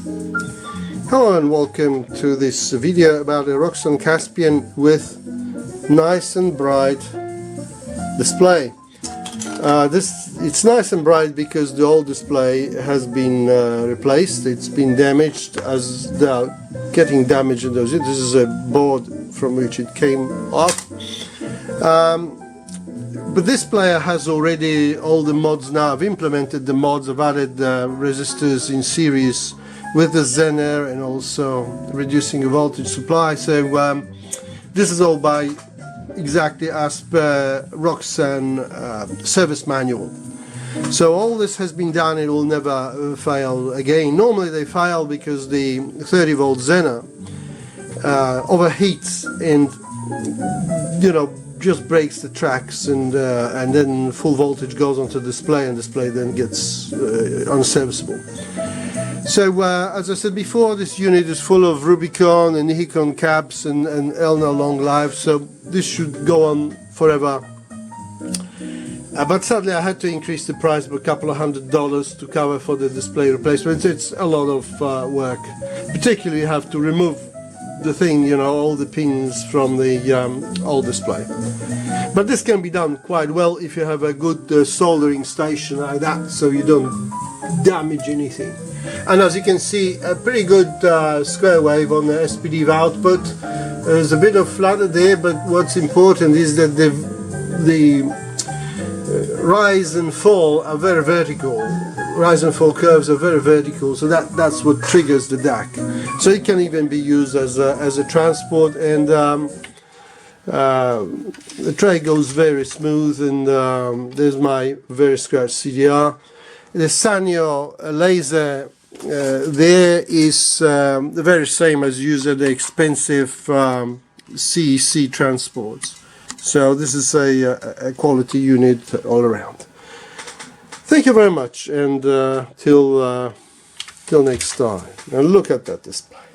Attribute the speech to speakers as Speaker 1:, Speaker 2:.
Speaker 1: Hello and welcome to this video about a Roksan Caspian with nice and bright display. It's nice and bright because the old display has been replaced. It's been damaged, as they are getting damaged in those. This is a board from which it came off. But this player has already all the mods now. I've implemented the mods. I've added resistors in series with the Zener and also reducing the voltage supply. So this is all by exactly as per Roksan service manual. So all this has been done. It will never fail again. Normally they fail because the 30 volt Zener overheats and just breaks the tracks, and then full voltage goes onto the display, and display then gets unserviceable. So as I said before, this unit is full of Rubicon and Nikon caps and Elna long life, so this should go on forever. But sadly I had to increase the price by a couple of $100 to cover for the display replacement. It's a lot of work. Particularly you have to remove the thing, all the pins from the old display. But this can be done quite well if you have a good soldering station like that, so you don't damage anything. And as you can see, a pretty good square wave on the SPD output. There's a bit of flutter there, but what's important is that the rise and fall are very vertical. Rise and fall curves are very vertical, so that's what triggers the DAC. So it can even be used as a transport, and the tray goes very smooth, and there's my very scratched CDR. The Sanyo laser there is the very same as used at the expensive CEC transports. So this is a quality unit all around. Thank you very much, and till next time. And look at that display.